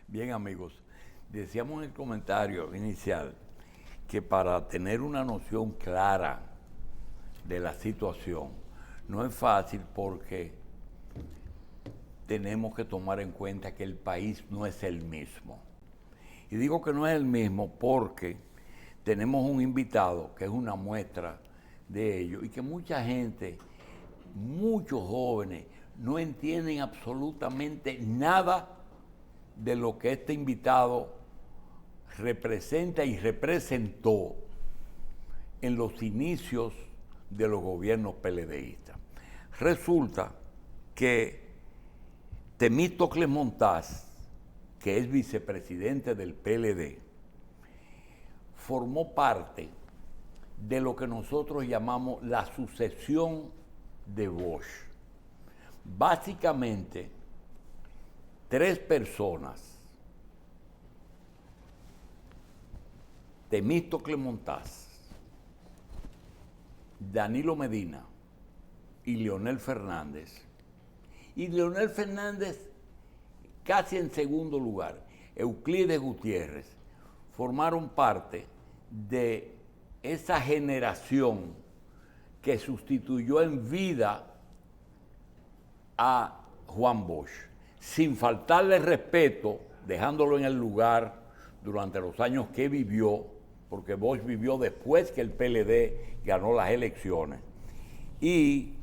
Bien, amigos, decíamos en el comentario inicial que para tener una noción clara de la situación no es fácil porque tenemos que tomar en cuenta que el país no es el mismo. Y digo que no es el mismo porque tenemos un invitado que es una muestra de ello y que mucha gente, muchos jóvenes, no entienden absolutamente nada de lo que este invitado representa y representó en los inicios de los gobiernos PLDistas. Resulta que Temístocles Montaz, que es vicepresidente del PLD, formó parte de lo que nosotros llamamos la sucesión de Bosch. Básicamente, tres personas, Temístocles Montaz, Danilo Medina y Leonel Fernández. Y Leonel Fernández casi en segundo lugar, Euclides Gutiérrez, formaron parte de esa generación que sustituyó en vida a Juan Bosch, sin faltarle respeto, dejándolo en el lugar durante los años que vivió, porque Bosch vivió después que el PLD ganó las elecciones, y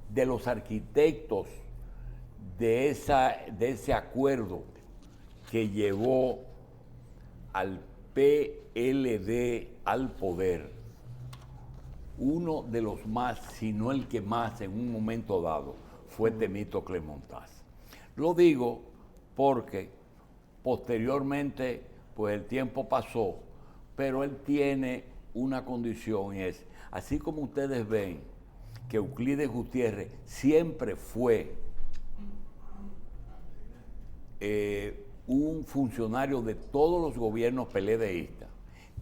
de los arquitectos de ese acuerdo que llevó al PLD al poder, uno de los más, si no el que más en un momento dado, fue Temístocles Montaz. Lo digo porque posteriormente, pues el tiempo pasó, pero él tiene una condición y es, así como ustedes ven que Euclides Gutiérrez siempre fue un funcionario de todos los gobiernos PLDistas,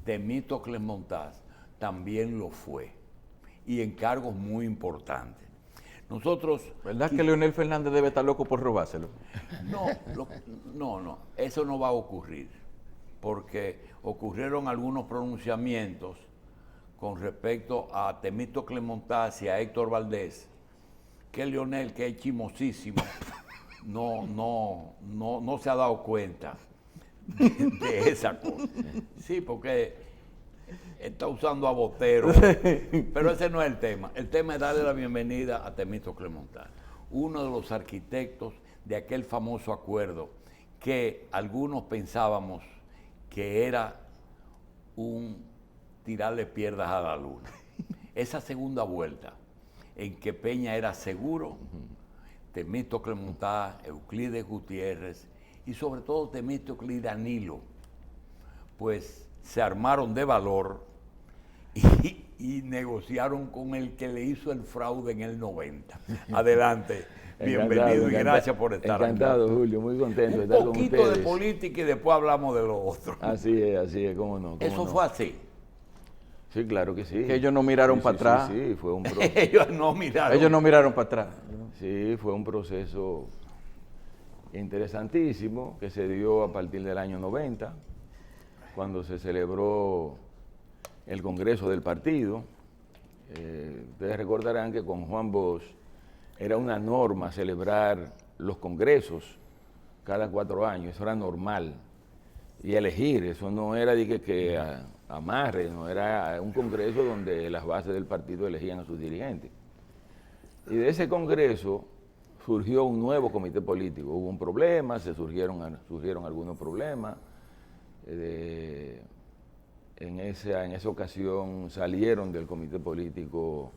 Temístocles Montaz también lo fue, y en cargos muy importantes. Nosotros... ¿Verdad que Leonel Fernández debe estar loco por robárselo? No, eso no va a ocurrir, porque ocurrieron algunos pronunciamientos con respecto a Temístocles Montaz y a Héctor Valdés, que Leonel, que es chimosísimo, no se ha dado cuenta de esa cosa. Sí, porque está usando a Botero, pero ese no es el tema. El tema es darle la bienvenida a Temístocles Montaz, uno de los arquitectos de aquel famoso acuerdo que algunos pensábamos que era un tirarle piedras a la luna. Esa segunda vuelta en que Peña era seguro, Temístocles Montaz, Euclides Gutiérrez y sobre todo Temístocles y Danilo, pues se armaron de valor y negociaron con el que le hizo el fraude en el 90. Adelante, bienvenido y gracias por estar aquí. Encantado, Julio, muy contento de estar con ustedes. Un poquito de política y después hablamos de lo otro. Así es, cómo no. Eso fue así. Sí, claro que sí. Que ellos no miraron para atrás. Sí, fue un proceso. Ellos no miraron. Ellos no miraron para atrás. Sí, fue un proceso interesantísimo que se dio a partir del año 90, cuando se celebró el Congreso del Partido. Ustedes recordarán que con Juan Bosch era una norma celebrar los congresos cada 4 años, eso era normal. Y elegir, eso no era de que amarre, no era un congreso donde las bases del partido elegían a sus dirigentes. Y de ese congreso surgió un nuevo comité político. Hubo un problema, surgieron algunos problemas. En esa ocasión salieron del comité político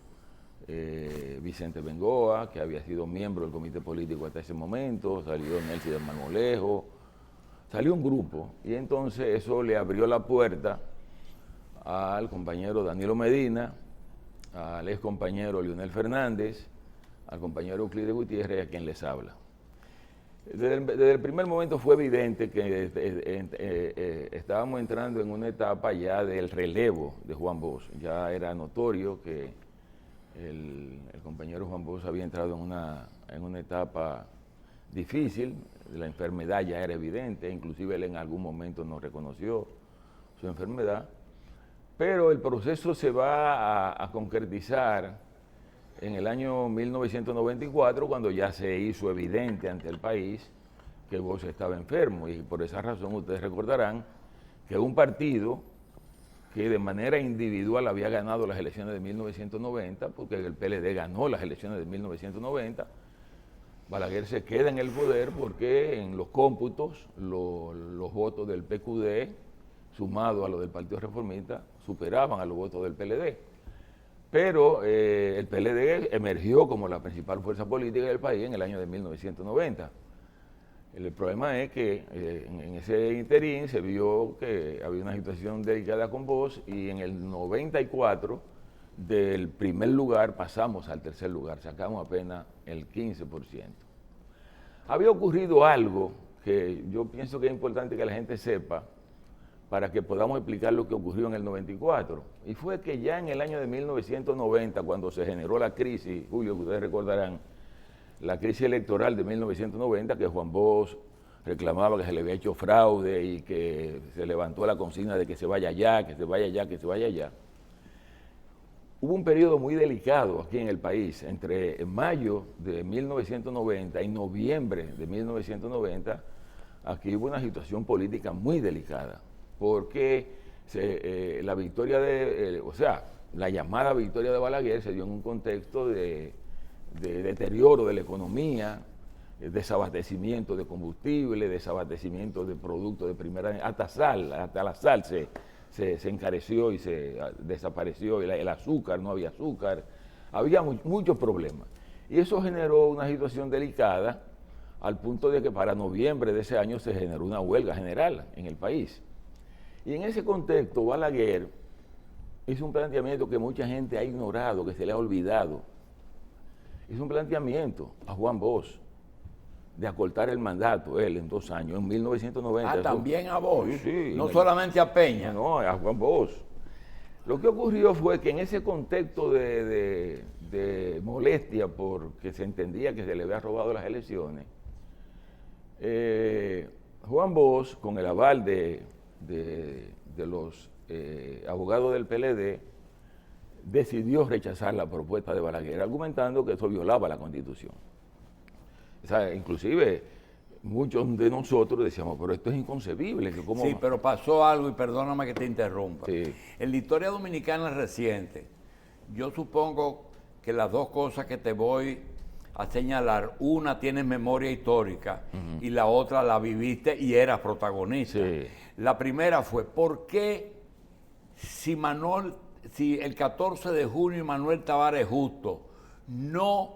Vicente Bengoa, que había sido miembro del comité político hasta ese momento, salió Nelson del Marmolejo, salió un grupo, y entonces eso le abrió la puerta al compañero Danilo Medina, al ex compañero Leonel Fernández, al compañero Euclides Gutiérrez, a quien les habla. Desde el primer momento fue evidente que estábamos entrando en una etapa ya del relevo de Juan Bosch. Ya era notorio que el compañero Juan Bosch había entrado en una etapa difícil. la enfermedad ya era evidente, inclusive él en algún momento no reconoció su enfermedad, pero el proceso se va a concretizar en el año 1994, cuando ya se hizo evidente ante el país que Bosch estaba enfermo, y por esa razón ustedes recordarán que un partido que de manera individual había ganado las elecciones de 1990, porque el PLD ganó las elecciones de 1990, Balaguer se queda en el poder porque en los cómputos los votos del PQD, sumados a los del Partido Reformista, superaban a los votos del PLD. Pero el PLD emergió como la principal fuerza política del país en el año de 1990. El problema es que en ese interín se vio que había una situación delicada con Bosch, y en el 94 del primer lugar pasamos al tercer lugar, sacamos apenas el 15%. Había ocurrido algo que yo pienso que es importante que la gente sepa para que podamos explicar lo que ocurrió en el 94. Y fue que ya en el año de 1990, cuando se generó la crisis, Julio, que ustedes recordarán, la crisis electoral de 1990, que Juan Bosch reclamaba que se le había hecho fraude y que se levantó la consigna de que se vaya allá, que se vaya allá, que se vaya allá. Hubo un periodo muy delicado aquí en el país, entre mayo de 1990 y noviembre de 1990, aquí hubo una situación política muy delicada, porque la victoria la llamada victoria de Balaguer se dio en un contexto de deterioro de la economía, desabastecimiento de combustible, desabastecimiento de productos de primera, hasta la sal se encareció y se desapareció, el azúcar, no había azúcar, había muchos problemas. Y eso generó una situación delicada al punto de que para noviembre de ese año se generó una huelga general en el país. Y en ese contexto Balaguer hizo un planteamiento que mucha gente ha ignorado, que se le ha olvidado. Hizo un planteamiento a Juan Bosch de acortar el mandato, él en 2 años, en 1990. Ah, también a Bosch, sí, no solamente a Peña. No, a Juan Bosch. Lo que ocurrió fue que en ese contexto de molestia porque se entendía que se le había robado las elecciones, Juan Bosch, con el aval de los abogados del PLD, decidió rechazar la propuesta de Balaguer, argumentando que eso violaba la Constitución. O sea, inclusive muchos de nosotros decíamos, pero esto es inconcebible. Que cómo... Sí, pero pasó algo, y perdóname que te interrumpa. Sí. En la historia dominicana reciente, yo supongo que las dos cosas que te voy a señalar, una tienes memoria histórica y la otra la viviste y eras protagonista. Sí. La primera fue, ¿por qué si el 14 de junio Manuel Tavares Justo no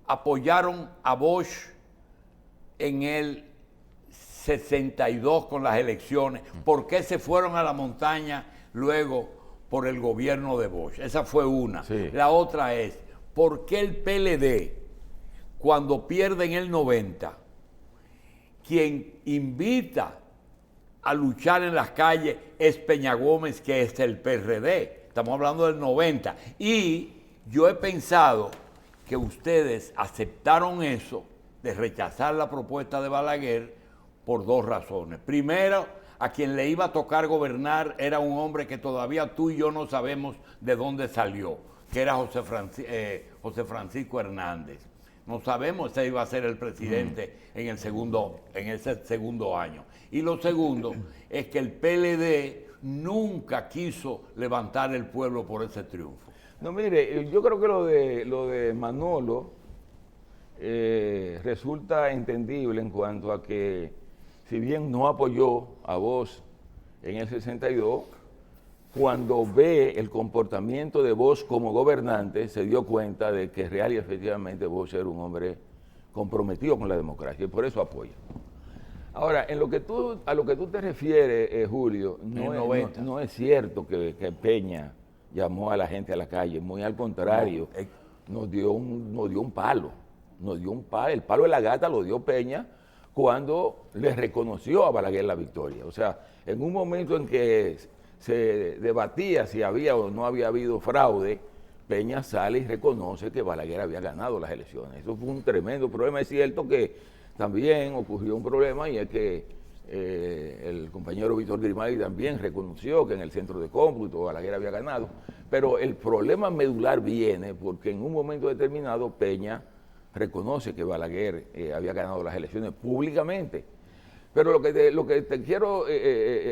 apoyaron a Bosch en el 62 con las elecciones? ¿Por qué se fueron a la montaña luego por el gobierno de Bosch? Esa fue una. Sí. La otra es, ¿por qué el PLD, cuando pierde en el 90, quien invita a luchar en las calles es Peña Gómez, que es el PRD? Estamos hablando del 90. Y yo he pensado que ustedes aceptaron eso, de rechazar la propuesta de Balaguer, por 2 razones. Primero, a quien le iba a tocar gobernar era un hombre que todavía tú y yo no sabemos de dónde salió, que era José Francisco Hernández. No sabemos si iba a ser el presidente en ese segundo año. Y lo segundo es que el PLD nunca quiso levantar el pueblo por ese triunfo. No, mire, yo creo que lo de Manolo resulta entendible en cuanto a que, si bien no apoyó a Bosch en el 62, cuando ve el comportamiento de Bosch como gobernante, se dio cuenta de que real y efectivamente Bosch era un hombre comprometido con la democracia, y por eso apoya. Ahora, a lo que tú te refieres, Julio, no es cierto que Peña llamó a la gente a la calle, muy al contrario, nos dio un palo, el palo de la gata lo dio Peña cuando le reconoció a Balaguer la victoria. O sea, en un momento en que se debatía si había o no había habido fraude, Peña sale y reconoce que Balaguer había ganado las elecciones. Eso fue un tremendo problema. Es cierto que también ocurrió un problema, y es que el compañero Víctor Grimaldi también reconoció que en el centro de cómputo Balaguer había ganado, pero el problema medular viene porque en un momento determinado Peña reconoce que Balaguer había ganado las elecciones públicamente. Pero lo que quiero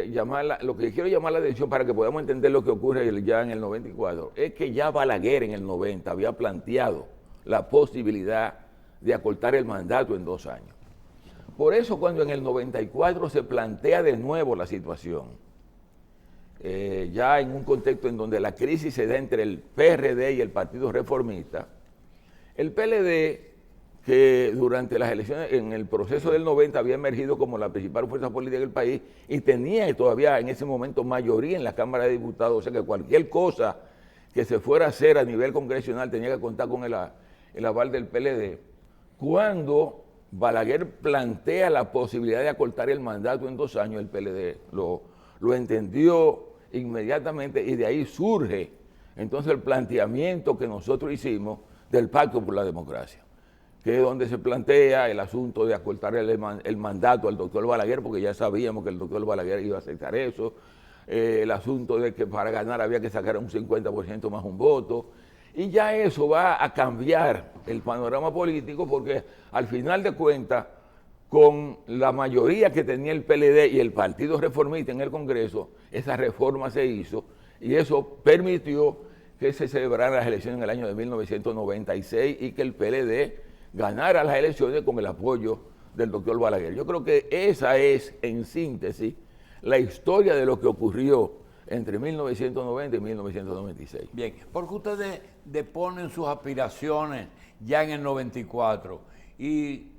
llamar la atención para que podamos entender lo que ocurre ya en el 94 es que ya Balaguer en el 90 había planteado la posibilidad de acortar el mandato en 2 años. Por eso cuando en el 94 se plantea de nuevo la situación, ya en un contexto en donde la crisis se da entre el PRD y el Partido Reformista, el PLD, que durante las elecciones, en el proceso del 90, había emergido como la principal fuerza política del país y tenía todavía en ese momento mayoría en la Cámara de Diputados, o sea que cualquier cosa que se fuera a hacer a nivel congresional tenía que contar con el aval del PLD. Cuando Balaguer plantea la posibilidad de acortar el mandato en 2 años, el PLD lo entendió inmediatamente y de ahí surge entonces el planteamiento que nosotros hicimos del Pacto por la Democracia, que es donde se plantea el asunto de acortar el mandato al doctor Balaguer, porque ya sabíamos que el doctor Balaguer iba a aceptar eso, el asunto de que para ganar había que sacar un 50% más un voto, y ya eso va a cambiar el panorama político, porque al final de cuentas, con la mayoría que tenía el PLD y el Partido Reformista en el Congreso, esa reforma se hizo, y eso permitió que se celebraran las elecciones en el año de 1996 y que el PLD ganara las elecciones con el apoyo del doctor Balaguer. Yo creo que esa es, en síntesis, la historia de lo que ocurrió entre 1990 y 1996. Bien, porque ustedes deponen sus aspiraciones ya en el 94 y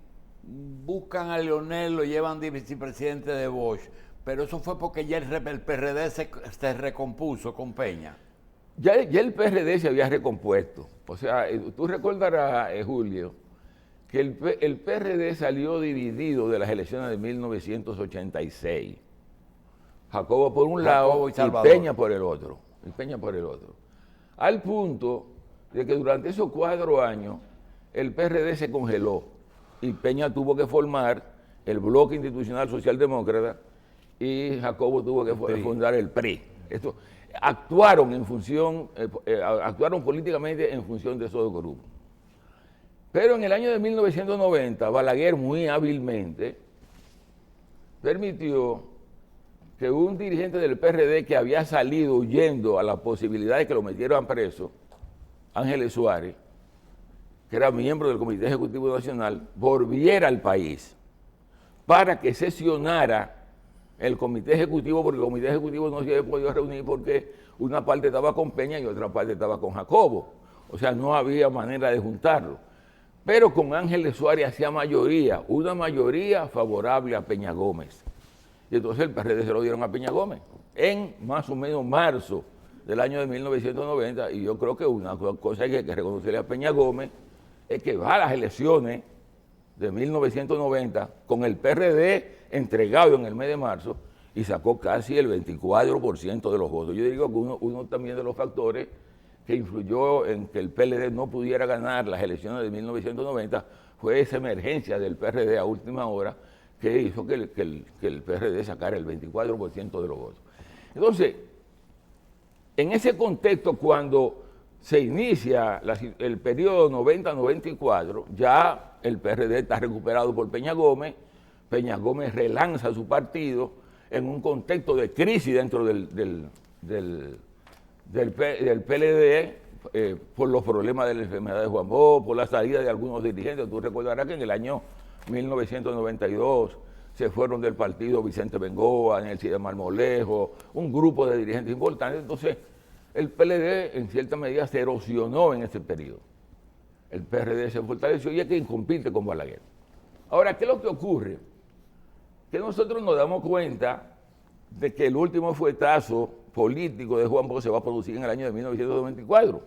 buscan a Leonel, lo llevan de vicepresidente de Bosch, pero eso fue porque ya el PRD se recompuso con Peña. Ya el PRD se había recompuesto. O sea, tú recordarás, Julio, que el PRD salió dividido de las elecciones de 1986. Jacobo por un lado y Peña por el otro. Al punto de que durante esos 4 años el PRD se congeló y Peña tuvo que formar el Bloque Institucional Socialdemócrata y Jacobo tuvo que fundar el PRI. Actuaron políticamente en función de esos 2 grupos. Pero en el año de 1990, Balaguer muy hábilmente permitió que un dirigente del PRD que había salido huyendo a la posibilidad de que lo metieran preso, Ángeles Suárez, que era miembro del Comité Ejecutivo Nacional, volviera al país para que sesionara el Comité Ejecutivo, porque el Comité Ejecutivo no se había podido reunir porque una parte estaba con Peña y otra parte estaba con Jacobo. O sea, no había manera de juntarlo. Pero con Ángeles Suárez hacía mayoría, una mayoría favorable a Peña Gómez. Y entonces el PRD se lo dieron a Peña Gómez en más o menos marzo del año de 1990. Y yo creo que una cosa que hay que reconocerle a Peña Gómez es que va a las elecciones de 1990 con el PRD entregado en el mes de marzo y sacó casi el 24% de los votos. Yo digo que uno también de los factores que influyó en que el PLD no pudiera ganar las elecciones de 1990 fue esa emergencia del PRD a última hora que hizo que el PRD sacara el 24% de los votos. Entonces, en ese contexto, cuando se inicia el periodo 90-94, ya el PRD está recuperado por Peña Gómez relanza su partido en un contexto de crisis dentro del PLD por los problemas de la enfermedad de Juan Bosch, por la salida de algunos dirigentes. Tú recordarás que en el año 1992 se fueron del partido Vicente Bengoa, Nelson de Marmolejo, un grupo de dirigentes importantes. Entonces, el PLD en cierta medida se erosionó en ese periodo. El PRD se fortaleció y es quien compite con Balaguer. Ahora, ¿qué es lo que ocurre? Que nosotros nos damos cuenta de que el último fuetazo político de Juan Bosch se va a producir en el año de 1994.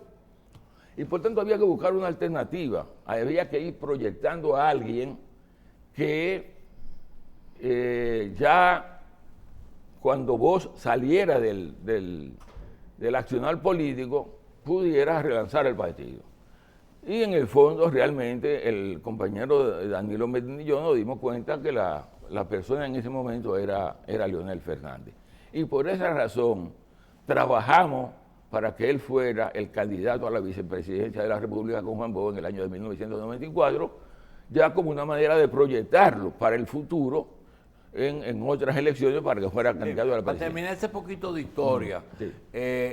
Y por tanto había que buscar una alternativa. Había que ir proyectando a alguien que ya cuando Bosch saliera del accionar político pudiera relanzar el partido. Y en el fondo, realmente, el compañero Danilo Medina y yo nos dimos cuenta que la persona en ese momento era Leonel Fernández. Y por esa razón, trabajamos para que él fuera el candidato a la vicepresidencia de la República con Juan Bosch en el año de 1994, ya como una manera de proyectarlo para el futuro en otras elecciones para que fuera candidato a la Para presidencia. terminar ese poquito de historia, Sí.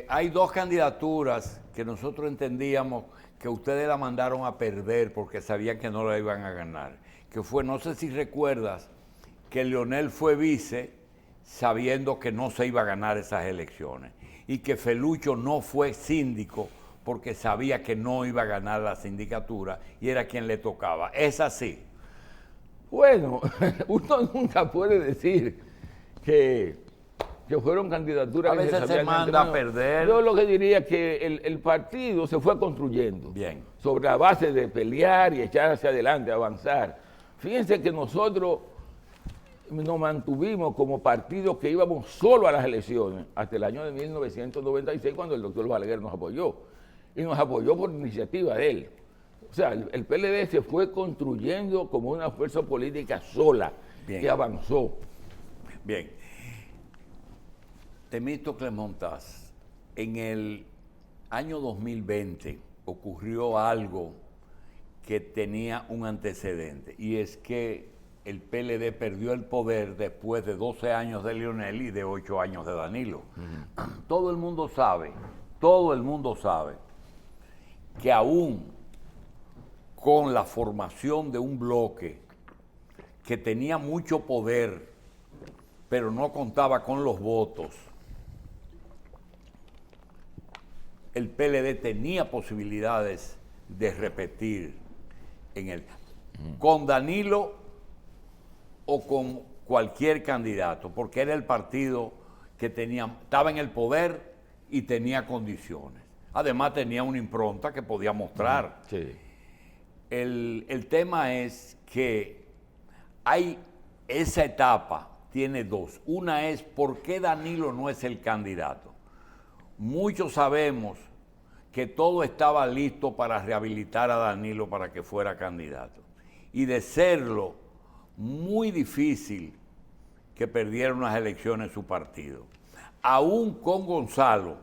hay dos candidaturas que nosotros entendíamos que ustedes la mandaron a perder porque sabían que no la iban a ganar. Que fue, no sé si recuerdas, que Leonel fue vice sabiendo que no se iba a ganar esas elecciones y que Felucho no fue síndico porque sabía que no iba a ganar la sindicatura y era quien le tocaba. Es así. Bueno, uno nunca puede decir que fueron candidaturas A que veces se sabían manda antemano. a perder. Yo lo que diría es que el partido se fue construyendo. Bien. Sobre la base de pelear y echar hacia adelante, avanzar. Fíjense que nosotros nos mantuvimos como partido que íbamos solo a las elecciones hasta el año de 1996 cuando el doctor Balaguer nos apoyó. Y nos apoyó por iniciativa de él. O sea, el PLD se fue construyendo como una fuerza política sola. Bien. Que avanzó. Bien. Temístocles Montaz, en el año 2020 ocurrió algo que tenía un antecedente, y es que el PLD perdió el poder después de 12 años de Leonel y de 8 años de Danilo. Todo el mundo sabe que aún con la formación de un bloque que tenía mucho poder, pero no contaba con los votos, el PLD tenía posibilidades de repetir con Danilo o con cualquier candidato, porque era el partido que estaba en el poder y tenía condiciones. Además tenía una impronta que podía mostrar. Sí. El tema es que esa etapa tiene dos. Una es por qué Danilo no es el candidato. Muchos sabemos que todo estaba listo para rehabilitar a Danilo para que fuera candidato. Y de serlo, muy difícil que perdiera unas elecciones su partido. Aún con Gonzalo,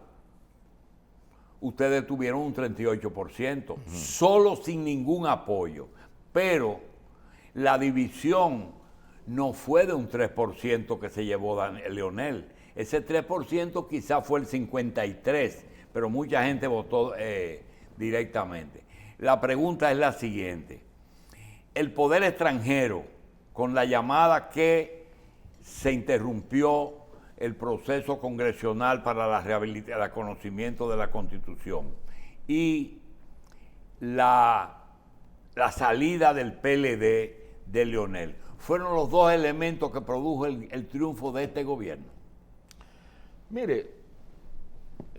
ustedes tuvieron un 38%, solo sin ningún apoyo. Pero la división no fue de un 3% que se llevó Leonel. Ese 3% quizás fue el 53%, pero mucha gente votó directamente. La pregunta es la siguiente. El poder extranjero, con la llamada que se interrumpió el proceso congresional para la rehabilitación, el conocimiento de la Constitución, y la salida del PLD de Leonel, fueron los dos elementos que produjo el triunfo de este gobierno. Mire,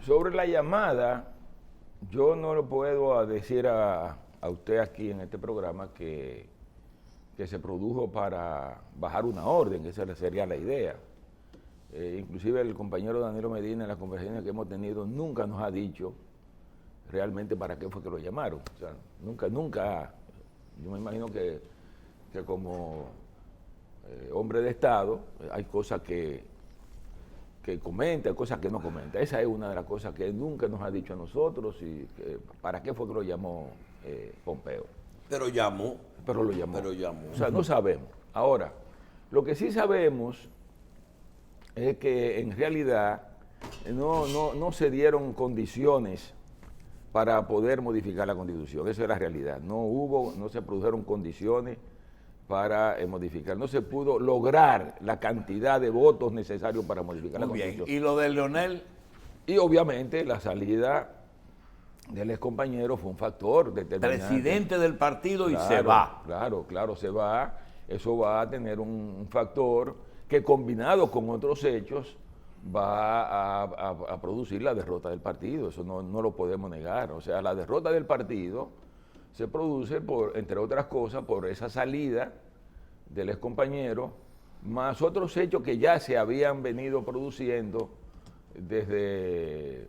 sobre la llamada, yo no le puedo decir a usted aquí en este programa que se produjo para bajar una orden, que esa sería la idea. Inclusive el compañero Danilo Medina, en las conversaciones que hemos tenido, nunca nos ha dicho realmente para qué fue que lo llamaron. O sea, nunca, yo me imagino que como hombre de Estado, hay cosas que comenta, cosas que no comenta. Esa es una de las cosas que él nunca nos ha dicho a nosotros y para qué fue que lo llamó Pompeo. Pero llamó. Pero lo llamó. Pero llamó. O sea, no sabemos. Ahora, lo que sí sabemos es que en realidad no se dieron condiciones para poder modificar la Constitución. Esa es la realidad. No se produjeron condiciones para modificar. No se pudo lograr la cantidad de votos necesarios para modificar la Constitución. ¿Y lo de Leonel? Y obviamente la salida del ex compañero fue un factor determinante. Presidente del partido y Claro, se va. Claro, se va. Eso va a tener un factor que combinado con otros hechos va a producir la derrota del partido. Eso no lo podemos negar. O sea, la derrota del partido se produce, entre otras cosas, por esa salida del ex compañero, más otros hechos que ya se habían venido produciendo después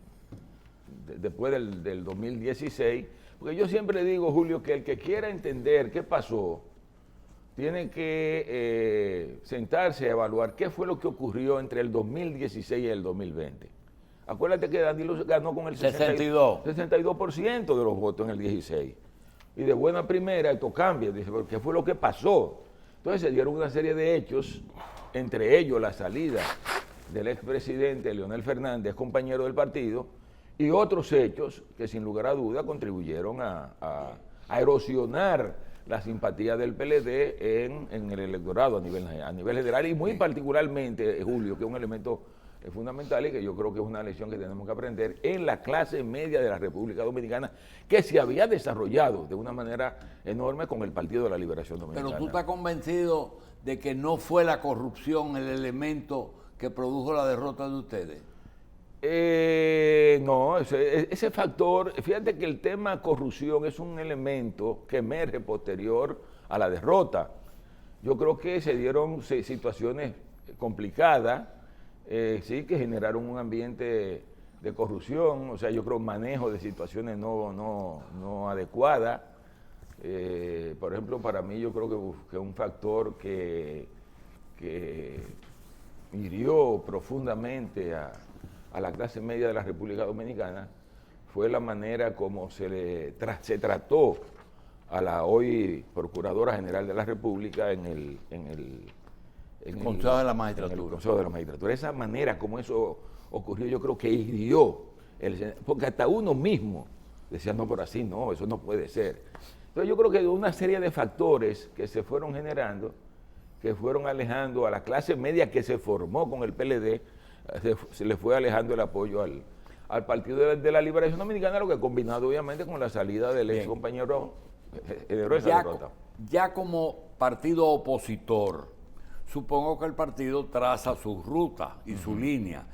del 2016, Porque yo siempre digo, Julio, que el que quiera entender qué pasó, tiene que sentarse a evaluar qué fue lo que ocurrió entre el 2016 y el 2020. Acuérdate que Danilo ganó con el 62% de los votos en el 16. Y de buena primera esto cambia. Dice, ¿pero qué fue lo que pasó? Entonces se dieron una serie de hechos, entre ellos la salida del expresidente Leonel Fernández, compañero del partido, y otros hechos que sin lugar a duda contribuyeron a erosionar la simpatía del PLD en el electorado a nivel general y muy particularmente, Julio, que es un elemento fundamental y que yo creo que es una lección que tenemos que aprender en la clase media de la República Dominicana, que se había desarrollado de una manera enorme con el Partido de la Liberación Dominicana. Pero tú estás convencido de que no fue la corrupción el elemento que produjo la derrota de ustedes. No, ese factor, fíjate que el tema corrupción es un elemento que emerge posterior a la derrota. Yo creo que se dieron situaciones complicadas, sí, que generaron un ambiente de corrupción, o sea, yo creo manejo de situaciones no adecuadas. Por ejemplo, para mí yo creo que un factor que hirió profundamente a la clase media de la República Dominicana fue la manera como se trató a la hoy Procuradora General de la República en el Consejo de la Magistratura. En el Consejo de la Magistratura. Esa manera como eso ocurrió, yo creo que hirió, porque hasta uno mismo decía, no, pero así no, eso no puede ser. Entonces yo creo que una serie de factores que se fueron generando, que fueron alejando a la clase media que se formó con el PLD, se le fue alejando el apoyo al Partido de la Liberación Dominicana, lo que combinado obviamente con la salida del ex compañero ya como partido opositor, supongo que el partido traza su ruta y su línea.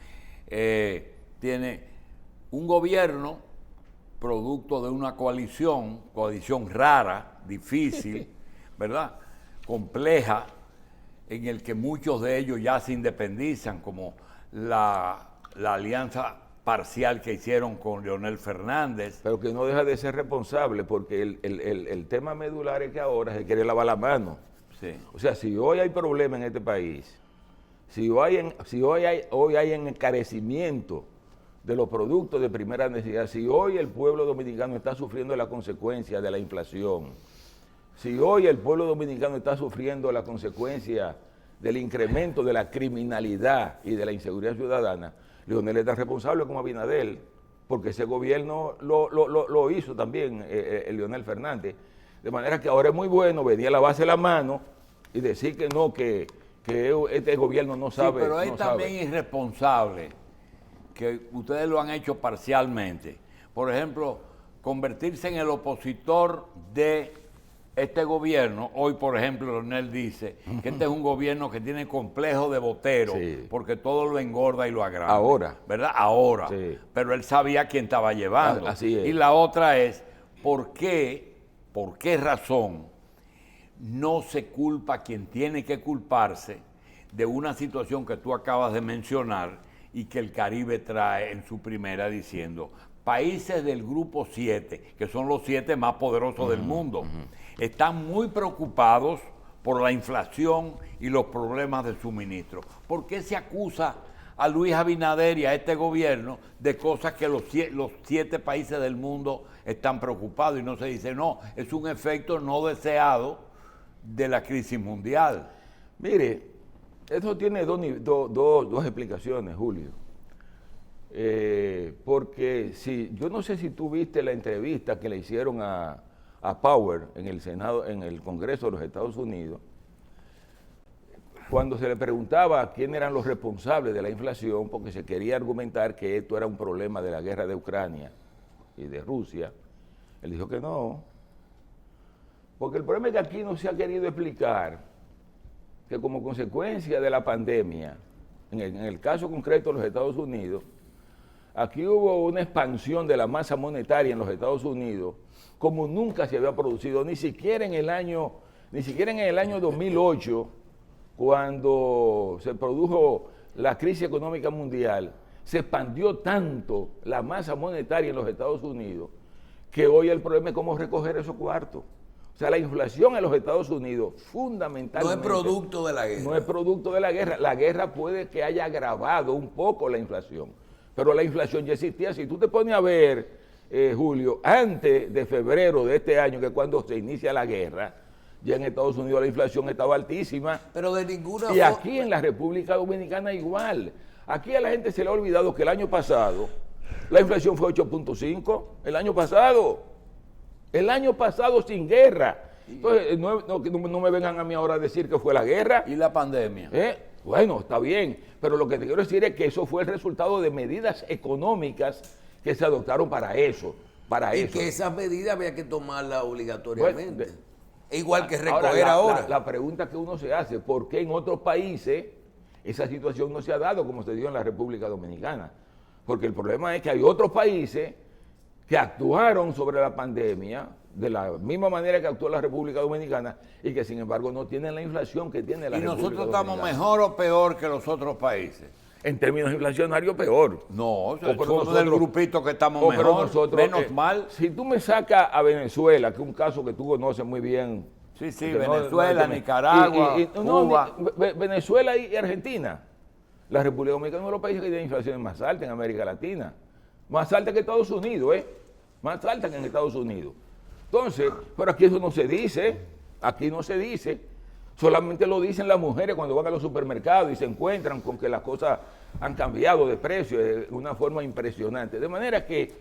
Tiene un gobierno producto de una coalición rara, difícil, ¿verdad? Compleja, en el que muchos de ellos ya se independizan, como la alianza parcial que hicieron con Leonel Fernández. Pero que no deja de ser responsable, porque el tema medular es que ahora se quiere lavar la mano. Sí. O sea, si hoy hay problema en este país, si hoy hay encarecimiento de los productos de primera necesidad, si hoy el pueblo dominicano está sufriendo la consecuencia de la inflación, si hoy el pueblo dominicano está sufriendo la consecuencia del incremento de la criminalidad y de la inseguridad ciudadana, Leonel es tan responsable como Abinader, porque ese gobierno lo hizo también el Leonel Fernández. De manera que ahora es muy bueno venir a lavarse la mano y decir que no, que este gobierno no sabe. Sí, pero es también irresponsable, que ustedes lo han hecho parcialmente. Por ejemplo, convertirse en el opositor de este gobierno. Hoy, por ejemplo, Leonel dice que este es un gobierno que tiene complejo de votero, sí, porque todo lo engorda y lo agranda. Ahora. ¿Verdad? Ahora. Sí. Pero él sabía quién estaba llevando. Así es. Y la otra es, ¿por qué razón no se culpa a quien tiene que culparse de una situación que tú acabas de mencionar y que el Caribe trae en su primera diciendo, países del grupo 7, que son los 7 más poderosos del mundo, están muy preocupados por la inflación y los problemas de suministro? ¿Por qué se acusa a Luis Abinader y a este gobierno de cosas que los 7 países del mundo están preocupados? Y no se dice, no, es un efecto no deseado de la crisis mundial. Mire, esto tiene dos explicaciones, Julio. Porque yo no sé si tú viste la entrevista que le hicieron a Power en el Senado, en el Congreso de los Estados Unidos, cuando se le preguntaba quién eran los responsables de la inflación, porque se quería argumentar que esto era un problema de la guerra de Ucrania y de Rusia. Él dijo que no, porque el problema es que aquí no se ha querido explicar que como consecuencia de la pandemia, en el caso concreto de los Estados Unidos, aquí hubo una expansión de la masa monetaria en los Estados Unidos como nunca se había producido, ni siquiera en el año 2008, cuando se produjo la crisis económica mundial, se expandió tanto la masa monetaria en los Estados Unidos que hoy el problema es cómo recoger esos cuartos. O sea, la inflación en los Estados Unidos, fundamentalmente... No es producto de la guerra. No es producto de la guerra. La guerra puede que haya agravado un poco la inflación, pero la inflación ya existía. Si tú te pones a ver, Julio, antes de febrero de este año, que es cuando se inicia la guerra, ya en Estados Unidos la inflación estaba altísima. Pero de ninguna Y aquí en la República Dominicana igual. Aquí a la gente se le ha olvidado que el año pasado la inflación fue 8.5, el año pasado sin guerra. Entonces, no me vengan a mí ahora a decir que fue la guerra. ¿Y la pandemia? Bueno, está bien, pero lo que te quiero decir es que eso fue el resultado de medidas económicas que se adoptaron para eso. Y que esas medidas había que tomarlas obligatoriamente. Bueno, igual que recoger ahora. La pregunta que uno se hace, ¿por qué en otros países esa situación no se ha dado como se dio en la República Dominicana? Porque el problema es que hay otros países que actuaron sobre la pandemia de la misma manera que actuó la República Dominicana y que sin embargo no tienen la inflación que tiene la República Dominicana. ¿Y nosotros estamos mejor o peor que los otros países? En términos inflacionarios, peor. No, pero somos del grupito que estamos pero mejor, nosotros, menos mal. Si tú me sacas a Venezuela, que es un caso que tú conoces muy bien. Sí, Venezuela, Nicaragua, Cuba. Venezuela y Argentina. La República Dominicana es uno de los países que tiene inflación más alta en América Latina. Más alta que Estados Unidos, Más alta que en Estados Unidos. Entonces, pero aquí eso no se dice. Aquí no se dice. Solamente lo dicen las mujeres cuando van a los supermercados y se encuentran con que las cosas han cambiado de precio de una forma impresionante. De manera que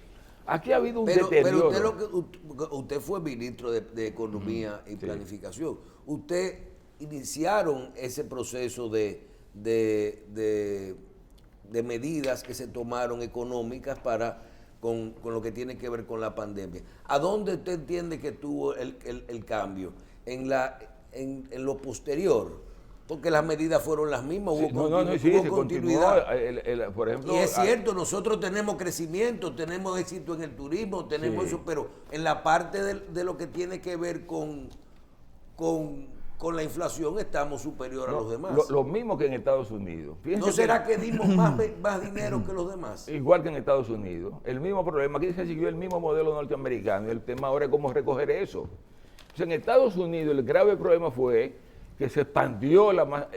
aquí ha habido un deterioro. Pero usted fue ministro de Economía y Planificación. Usted iniciaron ese proceso de medidas que se tomaron económicas con lo que tiene que ver con la pandemia. ¿A dónde usted entiende que tuvo el cambio? En lo posterior, porque las medidas fueron las mismas, hubo continuidad. Por ejemplo, y es cierto, nosotros tenemos crecimiento, tenemos éxito en el turismo, tenemos eso, pero en la parte de lo que tiene que ver con la inflación estamos superior a los demás. Lo mismo que en Estados Unidos. ¿No será que dimos más dinero que los demás? Igual que en Estados Unidos. El mismo problema, aquí se siguió el mismo modelo norteamericano. El tema ahora es cómo recoger eso. En Estados Unidos el grave problema fue que se expandió,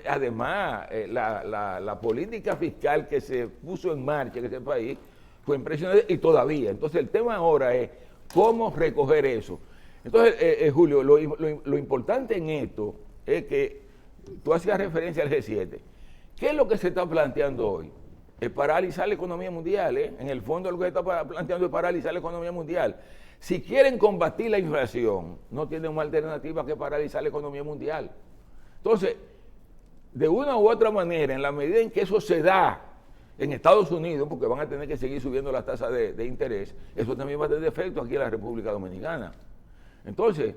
además, la política fiscal que se puso en marcha en ese país fue impresionante y todavía. Entonces el tema ahora es cómo recoger eso. Entonces, Julio, lo importante en esto es que tú hacías referencia al G7. ¿Qué es lo que se está planteando hoy? Es paralizar la economía mundial. En el fondo lo que se está planteando es paralizar la economía mundial. Si quieren combatir la inflación, no tienen una alternativa que paralizar la economía mundial. Entonces, de una u otra manera, en la medida en que eso se da en Estados Unidos, porque van a tener que seguir subiendo las tasas de interés, eso también va a tener efecto aquí en la República Dominicana. Entonces,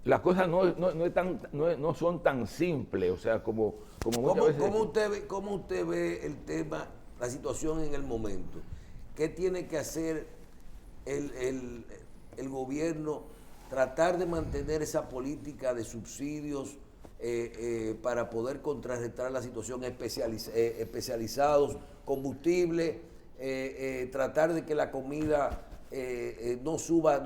las cosas no son tan simples, o sea, como muchas veces... ¿Cómo usted ve el tema, la situación en el momento? ¿Qué tiene que hacer el gobierno? Tratar de mantener esa política de subsidios para poder contrarrestar la situación, especializados, combustible, tratar de que la comida no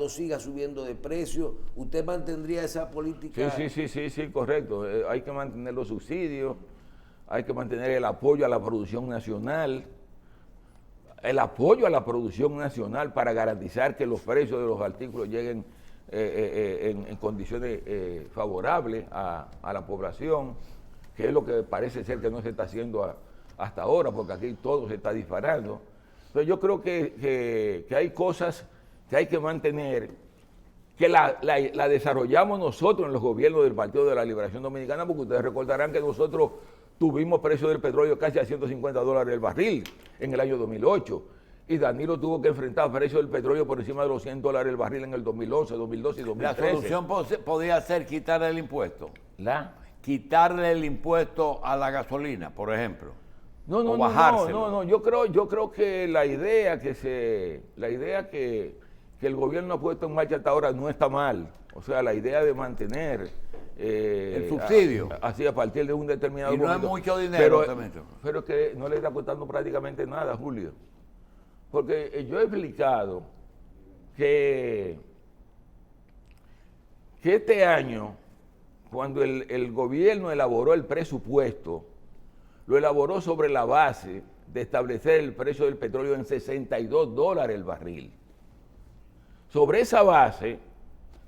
siga subiendo de precio. ¿Usted mantendría esa política? Sí, correcto. Hay que mantener los subsidios, hay que mantener el apoyo a la producción nacional, para garantizar que los precios de los artículos lleguen en condiciones favorables a la población, que es lo que parece ser que no se está haciendo hasta ahora, porque aquí todo se está disparando. Entonces yo creo que hay cosas que hay que mantener, que la desarrollamos nosotros en los gobiernos del Partido de la Liberación Dominicana, porque ustedes recordarán que nosotros tuvimos precio del petróleo casi a $150 el barril en el año 2008. Y Danilo tuvo que enfrentar precios del petróleo por encima de los $100 el barril en el 2011, 2012 y 2013. La solución podría ser quitarle el impuesto. Quitarle el impuesto a la gasolina, por ejemplo. No, yo creo que la idea que el gobierno ha puesto en marcha hasta ahora no está mal. O sea, la idea de mantener el subsidio así a partir de un determinado momento. No es mucho dinero, pero que no le está costando prácticamente nada, Julio. Porque yo he explicado que este año, cuando el gobierno elaboró el presupuesto, lo elaboró sobre la base de establecer el precio del petróleo en $62 el barril. Sobre esa base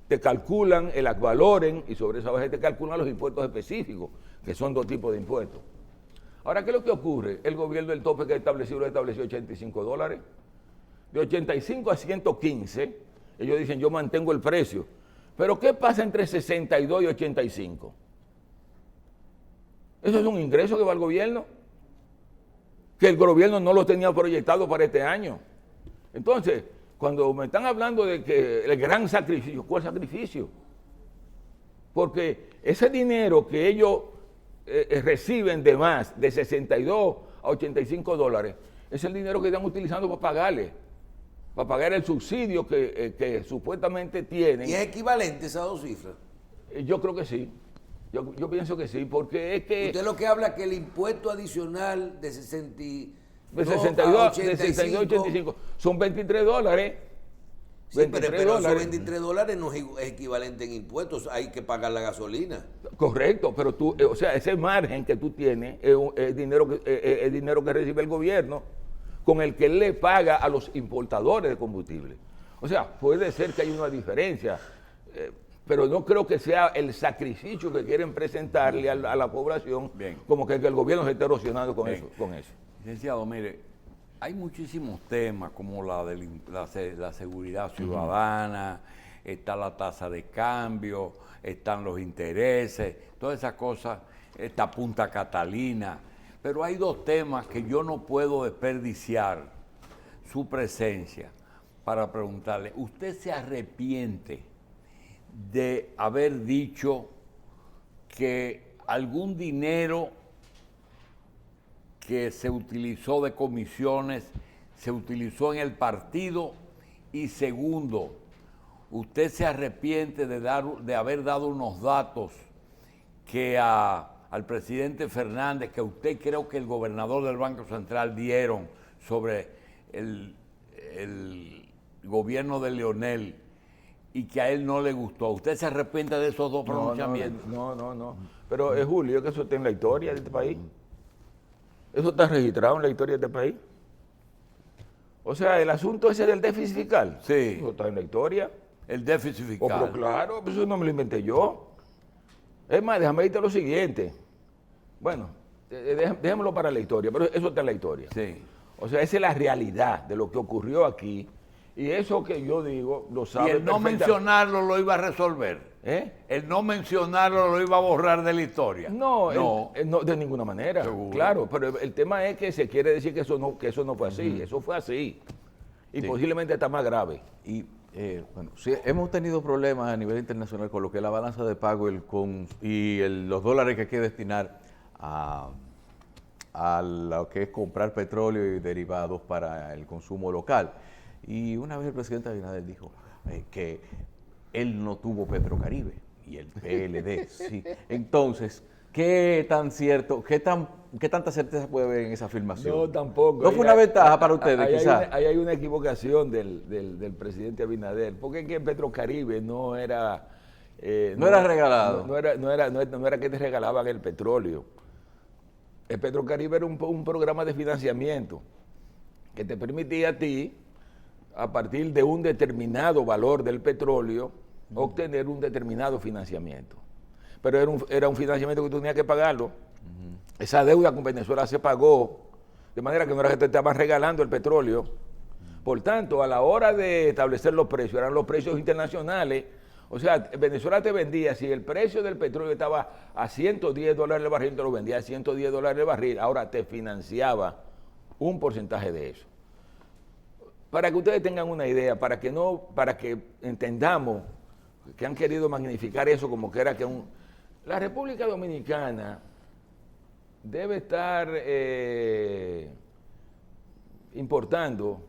te calculan el ad valorem y sobre esa base te calculan los impuestos específicos, que son 2 tipos de impuestos. Ahora, ¿qué es lo que ocurre? El gobierno, el tope que estableció, lo estableció $85. De 85 a 115, ellos dicen, yo mantengo el precio. Pero ¿qué pasa entre 62 y 85? ¿Eso es un ingreso que va al gobierno? Que el gobierno no lo tenía proyectado para este año. Entonces, cuando me están hablando de que el gran sacrificio, ¿cuál sacrificio? Porque ese dinero que ellos reciben de más, de 62 a 85 dólares, es el dinero que están utilizando para pagar el subsidio que supuestamente tienen. ¿Y es equivalente esas 2 cifras? Yo creo que sí. Yo pienso que sí, porque es que... Usted lo que habla que el impuesto adicional de 62 a 85 son $23. Sí, pero esos $23 no es equivalente en impuestos, hay que pagar la gasolina. Correcto, pero tú, o sea, ese margen que tú tienes es dinero que recibe el gobierno con el que él le paga a los importadores de combustible. O sea, puede ser que haya una diferencia, pero no creo que sea el sacrificio que quieren presentarle a la población. Bien. Como que el gobierno se esté erosionando con eso. Licenciado, mire, hay muchísimos temas como la seguridad ciudadana, está la tasa de cambio, están los intereses, todas esas cosas, está Punta Catalina, pero hay 2 temas que yo no puedo desperdiciar su presencia para preguntarle, ¿usted se arrepiente de haber dicho que algún dinero que se utilizó de comisiones se utilizó en el partido? Y segundo, ¿usted se arrepiente de haber dado unos datos que al presidente Fernández, que a usted creo que el gobernador del Banco Central dieron sobre el gobierno de Leonel y que a él no le gustó? ¿Usted se arrepiente de esos 2 pronunciamientos? No. Pero Julio, que eso está en la historia de este país. Eso está registrado en la historia de este país. O sea, el asunto ese del déficit fiscal. Sí. Eso está en la historia. El déficit fiscal. Pero claro, eso no me lo inventé yo. Es más, déjame decirte lo siguiente. Bueno, dejémoslo para la historia, pero eso está en la historia. Sí. O sea, esa es la realidad de lo que ocurrió aquí. Y eso que yo digo, lo sabe. Y el no mencionarlo lo iba a resolver. El no mencionarlo lo iba a borrar de la historia. No, de ninguna manera. Seguro. Claro, pero el tema es que se quiere decir que eso no fue así. Eso fue así. Y posiblemente está más grave. Y bueno, sí, hemos tenido problemas a nivel internacional con lo que es la balanza de pago y los dólares que hay que destinar a lo que es comprar petróleo y derivados para el consumo local. Y una vez el presidente Abinader dijo que él no tuvo Petrocaribe y el PLD, sí. Entonces, ¿qué tan cierto, qué tanta certeza puede haber en esa afirmación? No, tampoco. ¿No fue una ventaja para ustedes, quizás? Ahí hay una equivocación del presidente Abinader, porque es que Petrocaribe no era... no era regalado. No era que te regalaban el petróleo. El Petrocaribe era un programa de financiamiento que te permitía a ti, a partir de un determinado valor del petróleo, obtener un determinado financiamiento. Pero era un financiamiento que tú tenías que pagarlo. Esa deuda con Venezuela se pagó, de manera que no era que te estaban regalando el petróleo. Por tanto, a la hora de establecer los precios, eran los precios internacionales. O sea, Venezuela te vendía, si el precio del petróleo estaba a $110 el barril, te lo vendía a $110 el barril, ahora te financiaba un porcentaje de eso. Para que ustedes tengan una idea, para que entendamos que han querido magnificar eso como que era la República Dominicana debe estar importando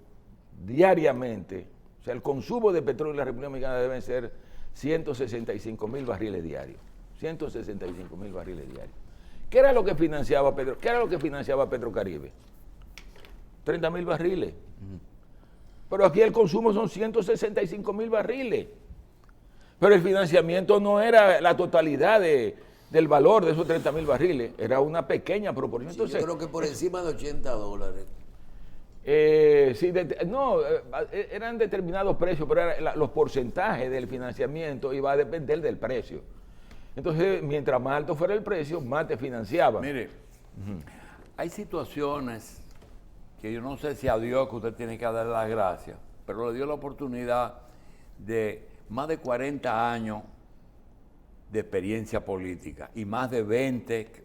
diariamente, o sea, el consumo de petróleo en la República Dominicana deben ser 165,000 barriles diarios. 165,000 barriles diarios. ¿Qué era lo que financiaba Petrocaribe? 30,000 barriles. Pero aquí el consumo son 165.000 barriles. Pero el financiamiento no era la totalidad del valor de esos 30.000 barriles, era una pequeña proporción. Sí, Entonces, yo creo que por encima de $80. sí, no, eran determinados precios, pero los porcentajes del financiamiento iba a depender del precio. Entonces, mientras más alto fuera el precio, más te financiaban. Mire, hay situaciones que yo no sé si a Dios que usted tiene que darle las gracias, pero le dio la oportunidad de más de 40 años de experiencia política y más de 20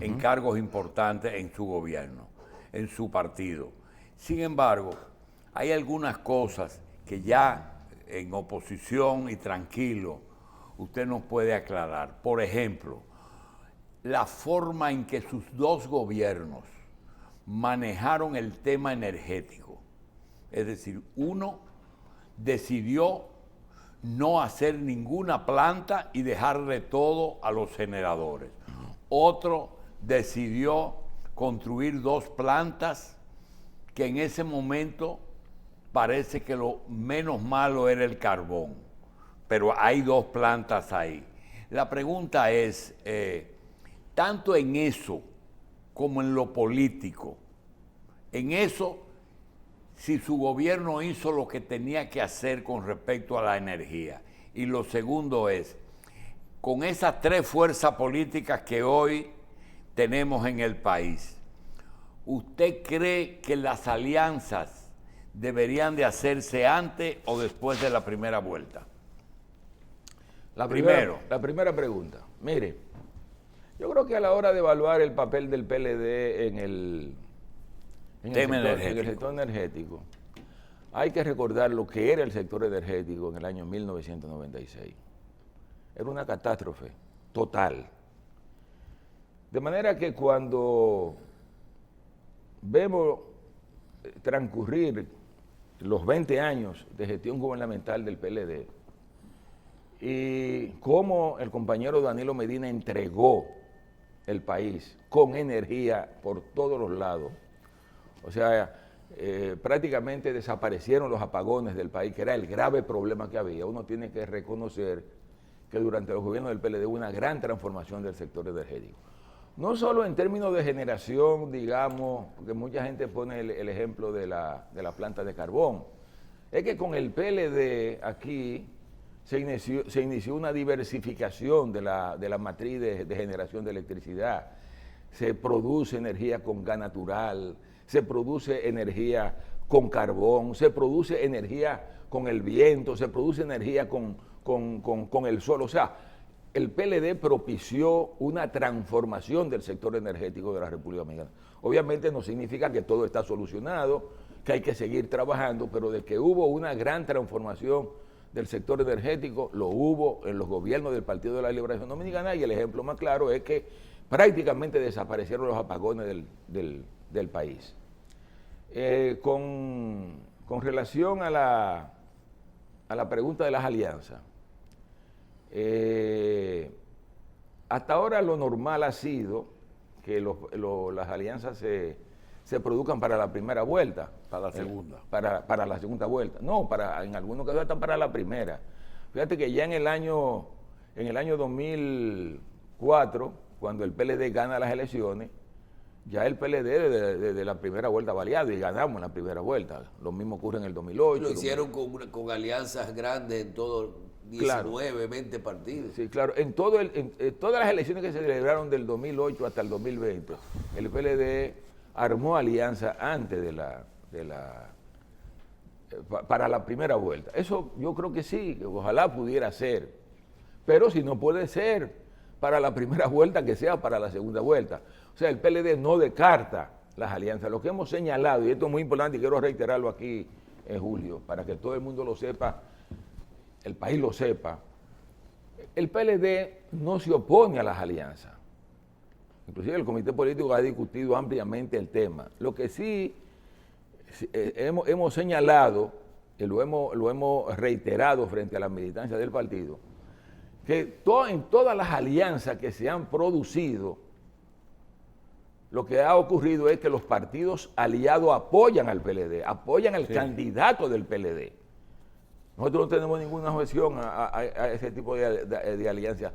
encargos importantes en su gobierno, en su partido. Sin embargo, hay algunas cosas que ya en oposición y tranquilo usted nos puede aclarar. Por ejemplo, la forma en que sus dos gobiernos manejaron el tema energético. Es decir, uno decidió no hacer ninguna planta y dejarle todo a los generadores. Otro decidió construir 2 plantas que en ese momento parece que lo menos malo era el carbón, pero hay 2 plantas ahí. La pregunta es, tanto en eso como en lo político, en eso, si su gobierno hizo lo que tenía que hacer con respecto a la energía. Y lo segundo es, con esas 3 fuerzas políticas que hoy tenemos en el país, ¿usted cree que las alianzas deberían de hacerse antes o después de la primera vuelta? La primera pregunta. Mire, yo creo que a la hora de evaluar el papel del PLD en el sector energético, hay que recordar lo que era el sector energético en el año 1996. Era una catástrofe total. De manera que cuando vemos transcurrir los 20 años de gestión gubernamental del PLD y cómo el compañero Danilo Medina entregó el país con energía por todos los lados, o sea, prácticamente desaparecieron los apagones del país, que era el grave problema que había. Uno tiene que reconocer que durante los gobiernos del PLD hubo una gran transformación del sector energético. No solo en términos de generación, digamos, porque mucha gente pone el ejemplo de la planta de carbón. Es que con el PLD aquí se inició una diversificación de la matriz de generación de electricidad. Se produce energía con gas natural, se produce energía con carbón, se produce energía con el viento, se produce energía con el sol. O sea, el PLD propició una transformación del sector energético de la República Dominicana. Obviamente no significa que todo está solucionado, que hay que seguir trabajando, pero de que hubo una gran transformación del sector energético, lo hubo en los gobiernos del Partido de la Liberación Dominicana, y el ejemplo más claro es que prácticamente desaparecieron los apagones del país. Con relación a la pregunta de las alianzas, hasta ahora lo normal ha sido que las alianzas se produzcan para la primera vuelta. Para la segunda. Para la segunda vuelta. No, en algunos casos están para la primera. Fíjate que ya en el año 2004, cuando el PLD gana las elecciones, ya el PLD desde la primera vuelta va aliado y ganamos en la primera vuelta. Lo mismo ocurre en el 2008. Lo hicieron con alianzas grandes en todo 19, claro. 20 partidos. Sí, claro. En todas las elecciones que se celebraron del 2008 hasta el 2020, el PLD armó alianza antes para la primera vuelta. Eso yo creo que sí, que ojalá pudiera ser. Pero si no puede ser para la primera vuelta, que sea para la segunda vuelta. O sea, el PLD no descarta las alianzas. Lo que hemos señalado, y esto es muy importante y quiero reiterarlo aquí, Julio, para que todo el mundo lo sepa, el país lo sepa, el PLD no se opone a las alianzas. Inclusive el Comité Político ha discutido ampliamente el tema. Lo que sí hemos señalado, y lo hemos reiterado frente a la militancia del partido, que en todas las alianzas que se han producido, lo que ha ocurrido es que los partidos aliados apoyan al PLD, apoyan al candidato del PLD. Nosotros no tenemos ninguna objeción a ese tipo de alianza.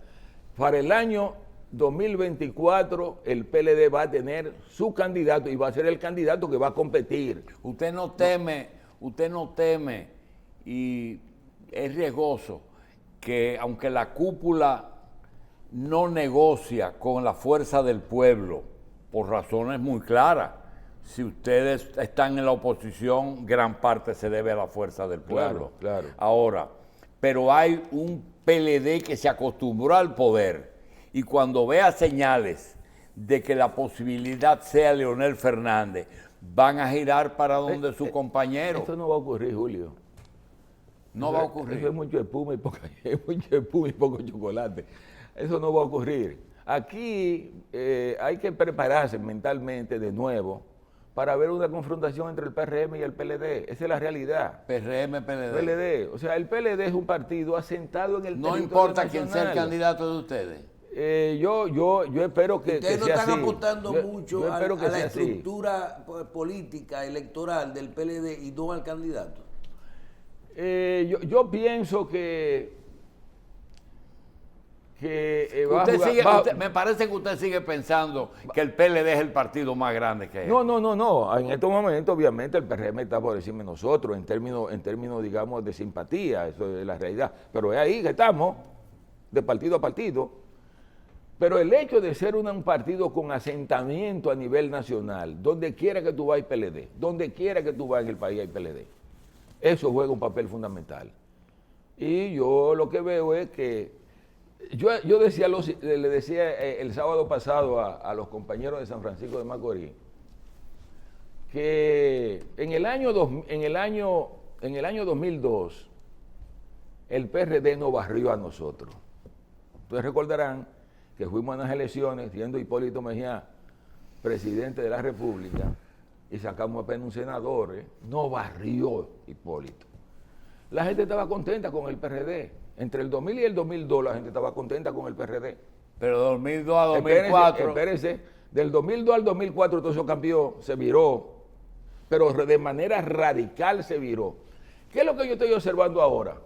Para el año 2024 el PLD va a tener su candidato y va a ser el candidato que va a competir. Usted no teme y es riesgoso que aunque la cúpula no negocia con la fuerza del pueblo, por razones muy claras, si ustedes están en la oposición, gran parte se debe a la fuerza del pueblo. Claro. Ahora, pero hay un PLD que se acostumbró al poder y cuando vea señales de que la posibilidad sea Leonel Fernández, van a girar para donde su compañero. Esto no va a ocurrir, Julio. No va a ocurrir. Eso es mucho espuma y poco chocolate. Eso no va a ocurrir. Aquí hay que prepararse mentalmente de nuevo para ver una confrontación entre el PRM y el PLD. Esa es la realidad. PRM, PLD. PLD. O sea, el PLD es un partido asentado en el No territorio importa quién sea el nacional. candidato de ustedes. Yo espero que Ustedes no sea están así. apostando Yo mucho a espero que la sea así. estructura política, electoral del PLD y no al candidato. Yo pienso que va a jugar, me parece que usted sigue pensando que el PLD es el partido más grande que es. No. En estos momentos, obviamente, el PRM está por encima de nosotros en términos, digamos, de simpatía. Eso es la realidad. Pero es ahí que estamos, de partido a partido. Pero el hecho de ser un partido con asentamiento a nivel nacional, donde quiera que tú vayas hay PLD, donde quiera que tú vayas en el país hay PLD, eso juega un papel fundamental. Y yo lo que veo es que yo le decía el sábado pasado a los compañeros de San Francisco de Macorís que en el año 2002 el PRD nos barrió a nosotros. Ustedes recordarán que fuimos a unas elecciones siendo Hipólito Mejía presidente de la República y sacamos apenas un senador, nos barrió Hipólito. La gente estaba contenta con el PRD. Entre el 2000 y el 2002 la gente estaba contenta con el PRD. Pero 2002 a 2004. Espérese, del 2002 al 2004 todo eso cambió, se viró, pero de manera radical se viró. ¿Qué es lo que yo estoy observando ahora?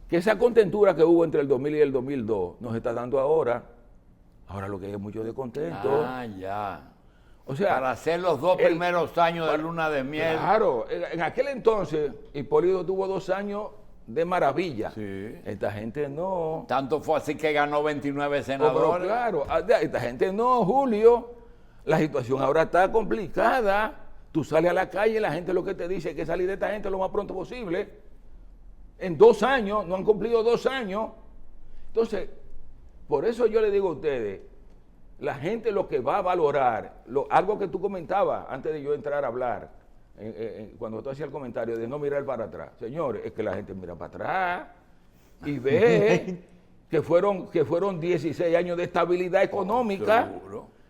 Que esa contentura que hubo entre el 2000 y el 2002 nos está dando ahora lo que hay es mucho descontento. Ah, ya. O sea, para hacer los dos primeros años de luna de miel. Claro, en aquel entonces Hipólito tuvo 2 años de maravilla. Sí. Esta gente no. Tanto fue así que ganó 29 senadores. Pero claro, esta gente no, Julio. La situación ahora está complicada. Tú sales a la calle y la gente lo que te dice es que salir de esta gente lo más pronto posible. En 2 años, no han cumplido 2 años. Entonces, por eso yo le digo a ustedes, la gente lo que va a valorar, algo que tú comentabas antes de yo entrar a hablar, cuando tú hacías el comentario de no mirar para atrás. Señores, es que la gente mira para atrás y ve que fueron 16 años de estabilidad económica,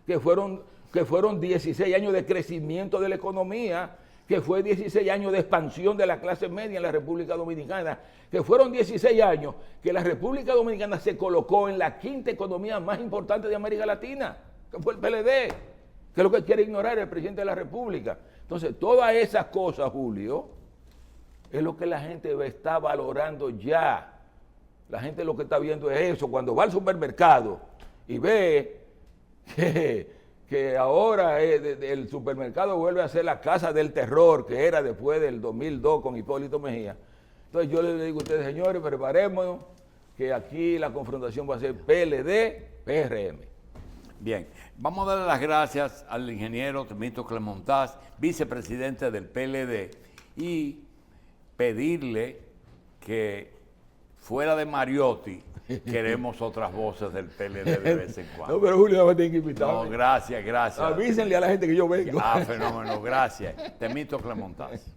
que fueron 16 años de crecimiento de la economía, que fue 16 años de expansión de la clase media en la República Dominicana, que fueron 16 años que la República Dominicana se colocó en la 5ª economía más importante de América Latina, que fue el PLD, que es lo que quiere ignorar el presidente de la República. Entonces, todas esas cosas, Julio, es lo que la gente está valorando ya. La gente lo que está viendo es eso. Cuando va al supermercado y ve que ahora el supermercado vuelve a ser la casa del terror que era después del 2002 con Hipólito Mejía. Entonces yo les digo a ustedes, señores, preparémonos que aquí la confrontación va a ser PLD-PRM. Bien, vamos a darle las gracias al ingeniero Temito Clemontaz, vicepresidente del PLD, y pedirle que fuera de Mariotti queremos otras voces del PLD de vez en cuando. No, pero Julio no me tiene que invitar. No, gracias. Avísenle a la gente que yo vengo. Fenómeno, gracias. Temito Clemontaz.